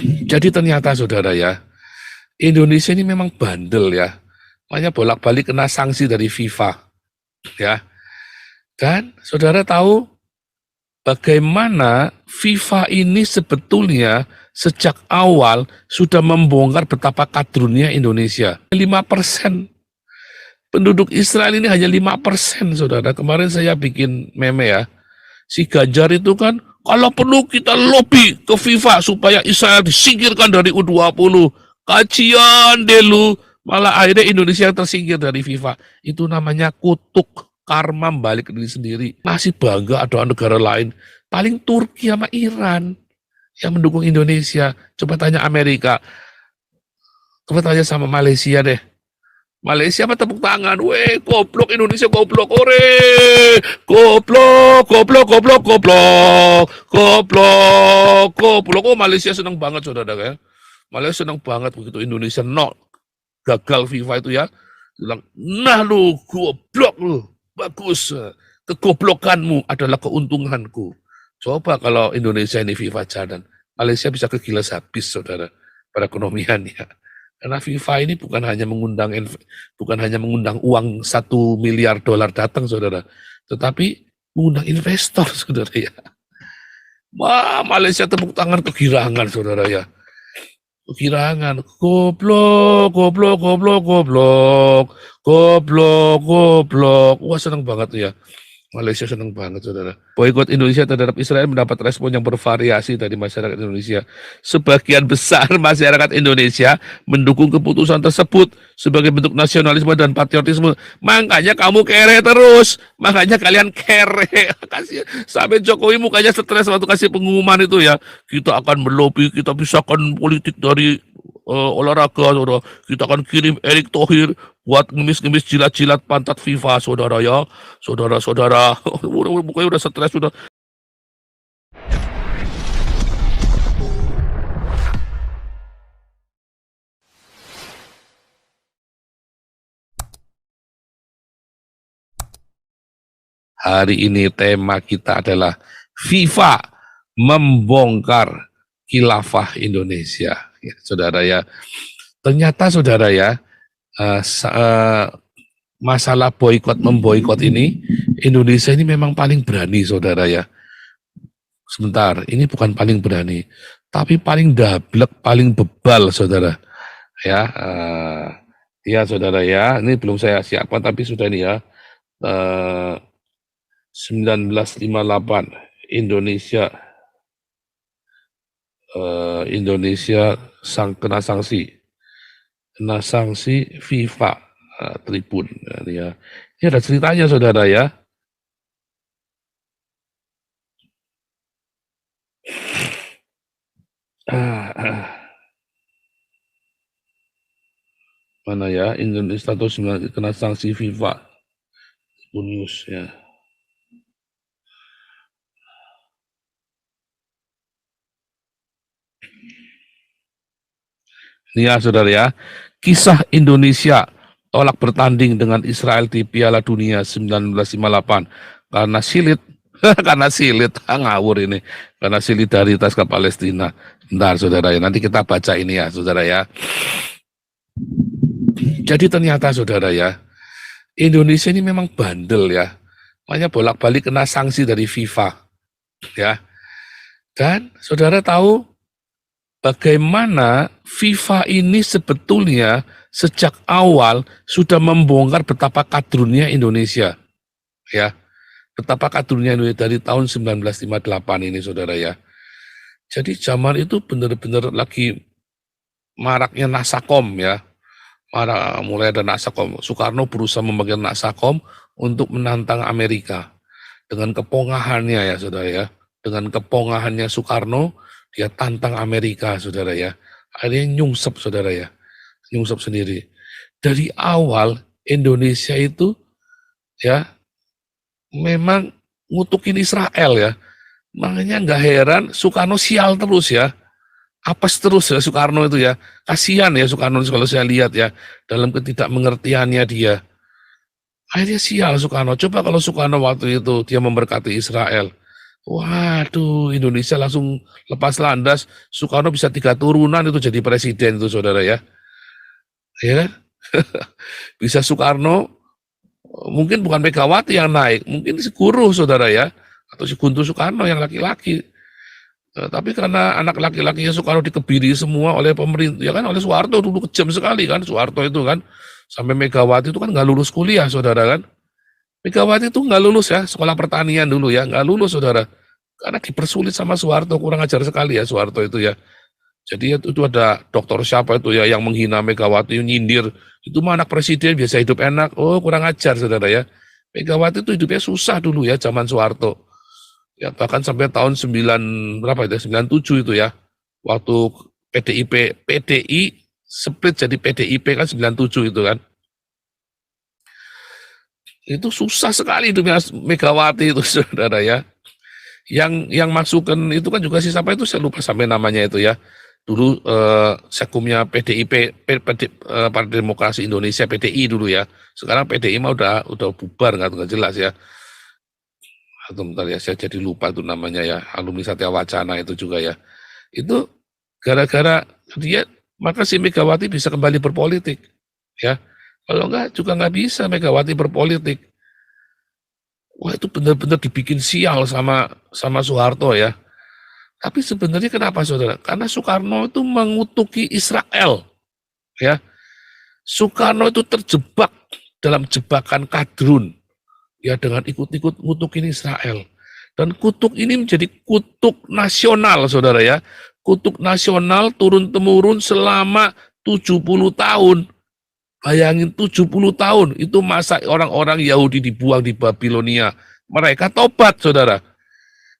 Jadi ternyata saudara ya, Indonesia ini memang bandel ya. Makanya bolak-balik kena sanksi dari FIFA ya. Dan saudara tahu bagaimana FIFA ini sebetulnya sejak awal sudah membongkar betapa kadrunnya Indonesia. 5%. Penduduk Israel ini hanya 5%, saudara. Kemarin saya bikin meme ya. Si Ganjar itu kan, kalau perlu kita lobby ke FIFA supaya Israel disingkirkan dari U20. Kajian deh lu. Malah akhirnya Indonesia yang tersingkir dari FIFA. Itu namanya kutuk karma balik ke diri sendiri. Masih bangga ada negara lain. Paling Turki sama Iran yang mendukung Indonesia. Coba tanya Amerika. Coba tanya sama Malaysia deh. Malaysia apa tepuk tangan, weh goblok Indonesia goblok, ore goblok goblok goblok goblok goblok goblok. Oh Malaysia senang banget saudara ya, Malaysia senang banget begitu Indonesia gagal FIFA itu ya, bilang nah lu goblok lu, bagus, kegoblokanmu adalah keuntunganku. Coba kalau Indonesia ini FIFA jalan, Malaysia bisa kegilas habis saudara perekonomiannya. Karena FIFA ini bukan hanya mengundang uang 1 miliar dolar datang, saudara, tetapi mengundang investor, saudara ya. Wah, Malaysia tepuk tangan kegirangan, saudara ya. Kegirangan, goblok, goblok, goblok, goblok, goblok, goblok. Wah, senang banget tuh ya. Malaysia senang banget, saudara. Boikot Indonesia terhadap Israel mendapat respon yang bervariasi dari masyarakat Indonesia. Sebagian besar masyarakat Indonesia mendukung keputusan tersebut sebagai bentuk nasionalisme dan patriotisme. Makanya kamu kere terus. Makanya kalian kere. Sampai Jokowi mukanya stres waktu kasih pengumuman itu ya. Kita akan melobi, kita pisahkan politik dari olahraga, saudara. Kita akan kirim Erick Thohir buat ngemis-ngemis jilat-jilat pantat FIFA, saudara ya. Saudara-saudara, mukanya udah stres, sudah. Hari ini tema kita adalah FIFA membongkar khilafah Indonesia. Ya, saudara ya. Ternyata saudara ya, masalah boikot memboikot ini, Indonesia ini memang paling berani saudara ya. Sebentar, ini bukan paling berani, tapi paling dablek, paling bebal saudara. Ya, ya saudara ya, ini belum saya siapkan tapi sudah ini ya. 1958 Indonesia kena sanksi FIFA Tribun ya. Ini ada ceritanya saudara ya. Mana ya, Indonesia status kena sanksi FIFA News ya. Ini ya saudara ya, kisah Indonesia tolak bertanding dengan Israel di Piala Dunia 1958 karena silit, ngawur ini, karena solidaritas ke Palestina. Bentar saudara ya, nanti kita baca ini ya saudara ya. Jadi ternyata saudara ya, Indonesia ini memang bandel ya, makanya bolak-balik kena sanksi dari FIFA ya. Dan saudara tahu bagaimana FIFA ini sebetulnya sejak awal sudah membongkar betapa kadrunnya Indonesia. Ya, betapa kadrunnya Indonesia dari tahun 1958 ini saudara ya. Jadi zaman itu benar-benar lagi maraknya Nasakom ya. Mulai ada Nasakom. Soekarno berusaha memegang Nasakom untuk menantang Amerika. Dengan kepongahannya ya saudara ya. Dengan kepongahannya Soekarno, dia tantang Amerika, saudara ya. Akhirnya nyungsep, saudara ya. Nyungsep sendiri. Dari awal, Indonesia itu ya memang ngutukin Israel ya. Makanya nggak heran Soekarno sial terus ya. Apes terus ya Soekarno itu ya. Kasihan ya Soekarno kalau saya lihat ya. Dalam ketidakmengertiannya dia. Akhirnya sial Soekarno. Coba kalau Soekarno waktu itu dia memberkati Israel. Waduh, Indonesia langsung lepas landas. Soekarno bisa 3 turunan itu jadi presiden itu, saudara ya. Ya kan? Bisa Soekarno, mungkin bukan Megawati yang naik, mungkin si Guru, saudara ya, atau si Guntur Soekarno yang laki-laki. Tapi karena anak laki-lakinya Soekarno dikebiri semua oleh pemerintah, ya kan, oleh Soeharto dulu kejam sekali kan, Soeharto itu kan, sampai Megawati itu kan nggak lulus kuliah, saudara kan. Megawati itu nggak lulus ya, sekolah pertanian dulu ya, nggak lulus, saudara. Karena dipersulit sama Soeharto, kurang ajar sekali ya Soeharto itu ya. Jadi itu ada dokter siapa itu ya yang menghina Megawati, nyindir, itu mah anak presiden biasa hidup enak. Oh, kurang ajar, saudara ya. Megawati itu hidupnya susah dulu ya zaman Soeharto. Ya bahkan sampai tahun 9 berapa itu? 97 itu ya. Waktu PDI split jadi PDIP kan 97 itu kan. Itu susah sekali hidupnya Megawati itu, saudara ya. Yang masukkan itu kan juga si siapa itu, saya lupa sampai namanya itu ya. Dulu sekumnya PDIP, Partai Demokrasi Indonesia, PDI dulu ya. Sekarang PDI mah udah bubar, nggak jelas ya. Atau bentar ya, saya jadi lupa itu namanya ya, alumni Satya Wacana itu juga ya. Itu gara-gara dia, maka si Megawati bisa kembali berpolitik ya. Kalau enggak juga nggak bisa Megawati berpolitik. Wah, itu benar-benar dibikin sial sama Soeharto ya. Tapi sebenarnya kenapa, saudara? Karena Soekarno itu mengutuki Israel ya. Soekarno itu terjebak dalam jebakan kadrun ya, dengan ikut-ikut ngutukin Israel. Dan kutuk ini menjadi kutuk nasional, saudara ya. Kutuk nasional turun-temurun selama 70 tahun. Bayangin 70 tahun, itu masa orang-orang Yahudi dibuang di Babilonia. Mereka tobat, saudara.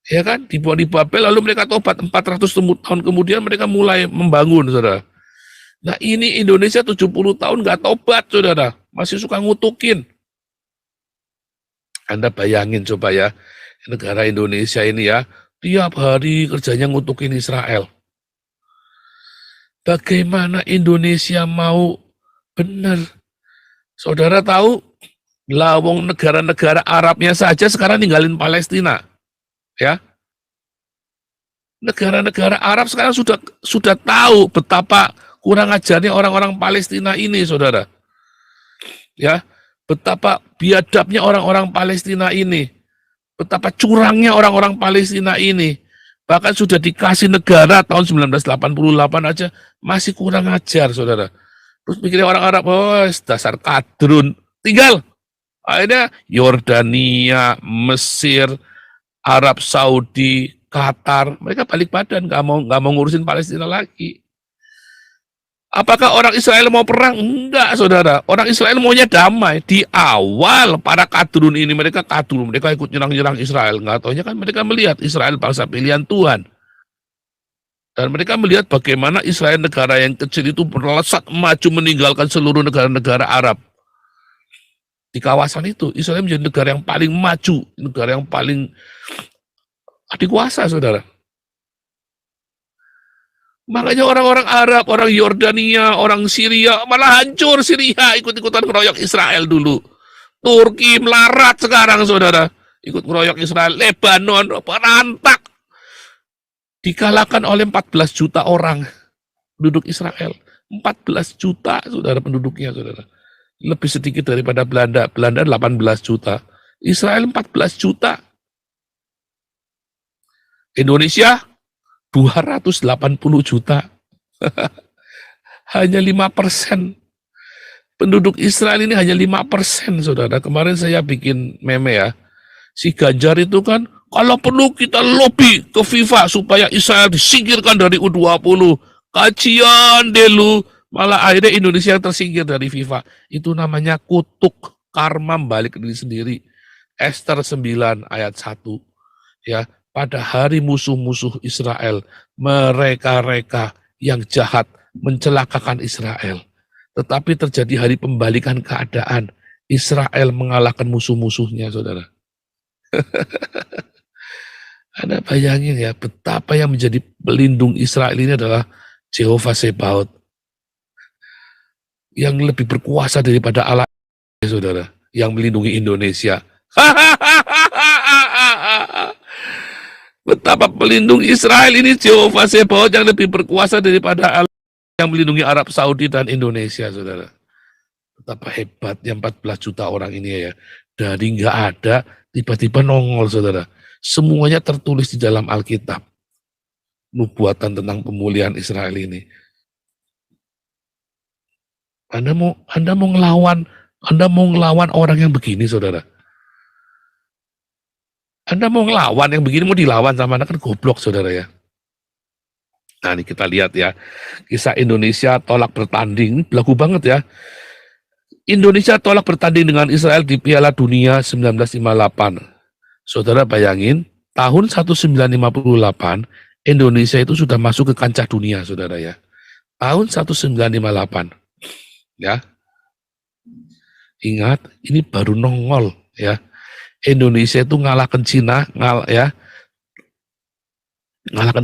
Ya kan, dibuang di Babel, lalu mereka tobat. 400 tahun kemudian mereka mulai membangun, saudara. Nah ini Indonesia 70 tahun nggak tobat, saudara. Masih suka ngutukin. Anda bayangin coba ya, negara Indonesia ini ya, tiap hari kerjanya ngutukin Israel. Bagaimana Indonesia mau benar? Saudara tahu, lawong negara-negara Arabnya saja sekarang ninggalin Palestina. Ya, negara-negara Arab sekarang sudah tahu betapa kurang ajarnya orang-orang Palestina ini, saudara. Ya, betapa biadabnya orang-orang Palestina ini, betapa curangnya orang-orang Palestina ini. Bahkan sudah dikasih negara tahun 1988 aja masih kurang ajar, saudara. Terus mikirnya orang Arab, oh dasar kadrun, tinggal. Akhirnya Yordania, Mesir, Arab Saudi, Qatar, mereka balik badan, nggak mau ngurusin Palestina lagi. Apakah orang Israel mau perang? Enggak, saudara. Orang Israel maunya damai. Di awal para kadrun ini, mereka ikut nyerang-nyerang Israel. Nggak taunya kan mereka melihat Israel bangsa pilihan Tuhan. Dan mereka melihat bagaimana Israel, negara yang kecil itu melesat maju meninggalkan seluruh negara-negara Arab. Di kawasan itu, Israel menjadi negara yang paling maju, negara yang paling dikuasa, saudara. Makanya orang-orang Arab, orang Yordania, orang Syria, malah hancur Syria, ikut-ikutan keroyok Israel dulu. Turki melarat sekarang, saudara. Ikut keroyok Israel, Lebanon, perantak. Dikalahkan oleh 14 juta orang penduduk Israel. 14 juta, saudara, penduduknya, saudara. Lebih sedikit daripada Belanda. Belanda 18 juta. Israel 14 juta. Indonesia 280 juta. Hanya 5%. Penduduk Israel ini hanya 5%, saudara. Kemarin saya bikin meme ya. Si Ganjar itu kan, kalau perlu kita lobby ke FIFA supaya Israel disingkirkan dari U20. Kajian deh lu. Malah akhirnya Indonesia tersingkir dari FIFA. Itu namanya kutuk karma balik ke diri sendiri. Ester 9 ayat 1. Ya, pada hari musuh-musuh Israel, mereka-reka yang jahat mencelakakan Israel. Tetapi terjadi hari pembalikan keadaan. Israel mengalahkan musuh-musuhnya, saudara. Anda bayangin ya, betapa yang menjadi pelindung Israel ini adalah Jehovah Sebaot. Yang lebih berkuasa daripada Allah, saudara. Yang melindungi Indonesia. Betapa pelindung Israel ini Jehovah Sebaot yang lebih berkuasa daripada Allah yang melindungi Arab Saudi dan Indonesia, saudara. Betapa hebatnya 14 juta orang ini ya. Dari nggak ada, tiba-tiba nongol, saudara. Semuanya tertulis di dalam Alkitab. Nubuatan tentang pemulihan Israel ini. Anda mau ngelawan orang yang begini, saudara. Anda mau ngelawan yang begini, mau dilawan sama Anda, kan goblok, saudara ya. Nah, ini kita lihat ya. Kisah Indonesia tolak bertanding, belagu banget ya. Indonesia tolak bertanding dengan Israel di Piala Dunia 1958. Saudara bayangin, tahun 1958, Indonesia itu sudah masuk ke kancah dunia, saudara ya. Tahun 1958. Ya. Ingat, ini baru nongol ya. Indonesia itu ngalahkan Cina, ngalahkan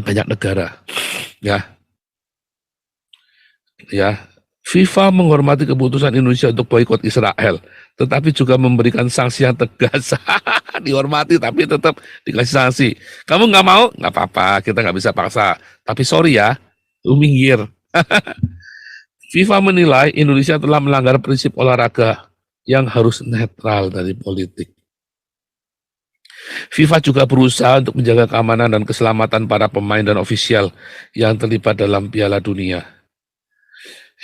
banyak negara. Ya. Ya. FIFA menghormati keputusan Indonesia untuk boikot Israel, tetapi juga memberikan sanksi yang tegas. Dihormati tapi tetap dikasih sanksi. Kamu nggak mau? Nggak apa-apa, kita nggak bisa paksa. Tapi sorry ya, lu minggir. FIFA menilai Indonesia telah melanggar prinsip olahraga yang harus netral dari politik. FIFA juga berusaha untuk menjaga keamanan dan keselamatan para pemain dan ofisial yang terlibat dalam Piala Dunia.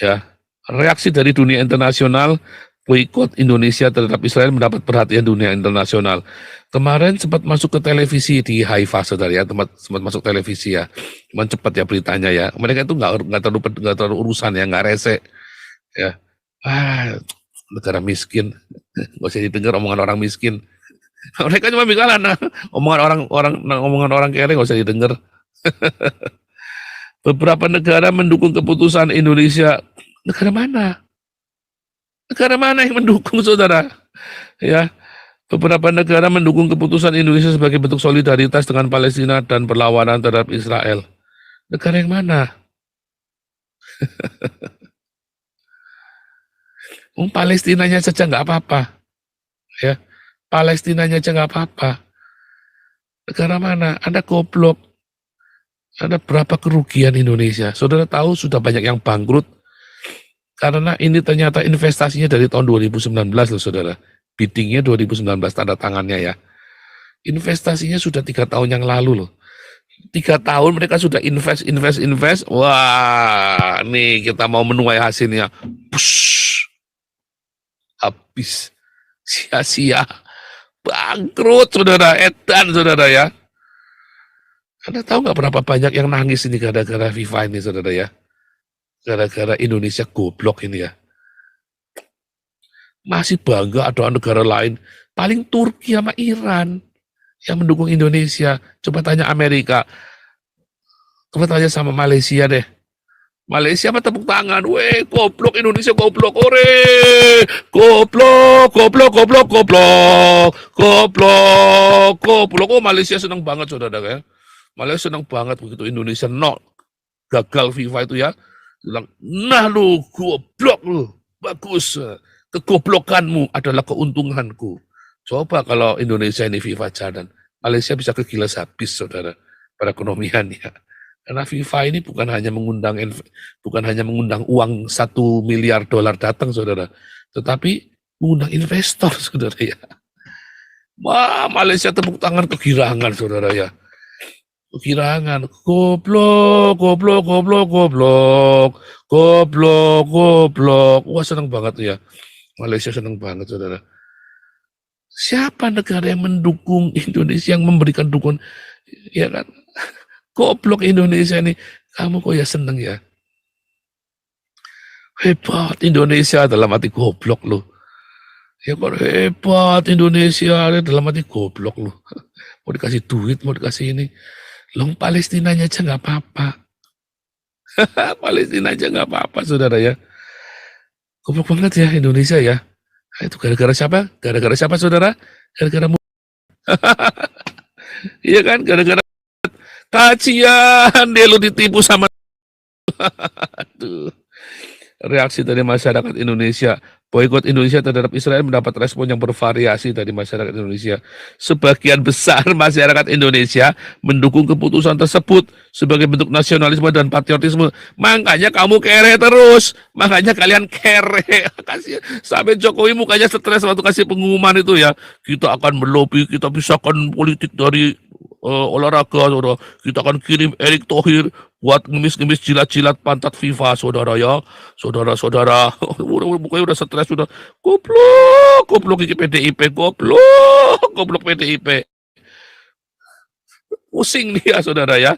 Ya, reaksi dari dunia internasional, boikot Indonesia terhadap Israel mendapat perhatian dunia internasional. Kemarin sempat masuk ke televisi di Haifa, saudara ya, sempat masuk televisi ya. Cuman cepat ya beritanya ya. Mereka itu nggak terlalu urusan ya, nggak rese ya. Negara miskin, nggak usah didengar omongan orang miskin. Mereka cuma bilang omongan orang kere nggak usah didengar. Beberapa negara mendukung keputusan Indonesia. Negara mana? Negara mana yang mendukung, saudara? Ya, beberapa negara mendukung keputusan Indonesia sebagai bentuk solidaritas dengan Palestina dan perlawanan terhadap Israel. Negara yang mana? Palestinanya saja nggak apa-apa. Ya, Palestinanya aja nggak apa-apa. Negara mana? Anda goblok. Ada berapa kerugian Indonesia? Saudara tahu sudah banyak yang bangkrut karena ini ternyata investasinya dari tahun 2019 loh, saudara. Biddingnya 2019, tanda tangannya ya. Investasinya sudah 3 tahun yang lalu loh. 3 tahun mereka sudah invest. Wah, nih kita mau menuai hasilnya. Push. Habis. Sia-sia. Bangkrut, saudara. Edan, saudara ya. Anda tahu nggak berapa banyak yang nangis ini gara-gara FIFA ini, saudara ya? Gara-gara Indonesia goblok ini ya. Masih bangga ada negara lain. Paling Turki sama Iran yang mendukung Indonesia. Coba tanya Amerika. Coba tanya sama Malaysia deh. Malaysia apa tepuk tangan? Weh, goblok Indonesia goblok. Ore! Goblok, goblok, goblok, goblok. Goblok, goblok. Oh, Malaysia senang banget, saudara ya. Malaysia senang banget begitu Indonesia gagal FIFA itu ya. Bilang, nah lu goblok lu, bagus. Kegoblokanmu adalah keuntunganku. Coba kalau Indonesia ini FIFA jalan, Malaysia bisa kegilas habis, saudara, perekonomiannya. Karena FIFA ini bukan hanya mengundang uang 1 miliar dolar datang, saudara, tetapi mengundang investor, saudara ya. Wah, Malaysia tepuk tangan kegirangan, saudara ya. Kegirangan, goblok, goblok, goblok, goblok, goblok, goblok. Wah, senang banget tuh ya. Malaysia senang banget, saudara. Siapa negara yang mendukung Indonesia, yang memberikan dukungan, ya kan? Goblok Indonesia ini. Kamu kok ya seneng ya? Hebat Indonesia, dalam arti goblok lu. Ya kan hebat Indonesia, dalam arti goblok lu. Mau dikasih duit, mau dikasih ini. Long Palestinanya aja nggak apa-apa. Palestina aja nggak apa-apa, saudara ya. Goblok banget ya Indonesia ya. Nah, itu gara-gara siapa? Gara-gara siapa, saudara? Gara-gara iya kan? Gara-gara kacian dia lu ditipu sama. Aduh. reaksi dari masyarakat Indonesia. Boikot Indonesia terhadap Israel mendapat respon yang bervariasi dari masyarakat Indonesia. Sebagian besar masyarakat Indonesia mendukung keputusan tersebut sebagai bentuk nasionalisme dan patriotisme. Makanya kamu kere terus. Makanya kalian kere. Kasih sampai Jokowi mukanya stres waktu kasih pengumuman itu ya. Kita akan melobi, kita pisahkan politik dari olahraga, saudara. Kita akan kirim Erick Thohir buat ngemis-ngemis jilat-jilat pantat FIFA, saudara ya. Saudara-saudara, mukanya udah stres, sudah goblok, goblok ini PDIP, goblok, goblok PDIP. Pusing dia, saudara ya.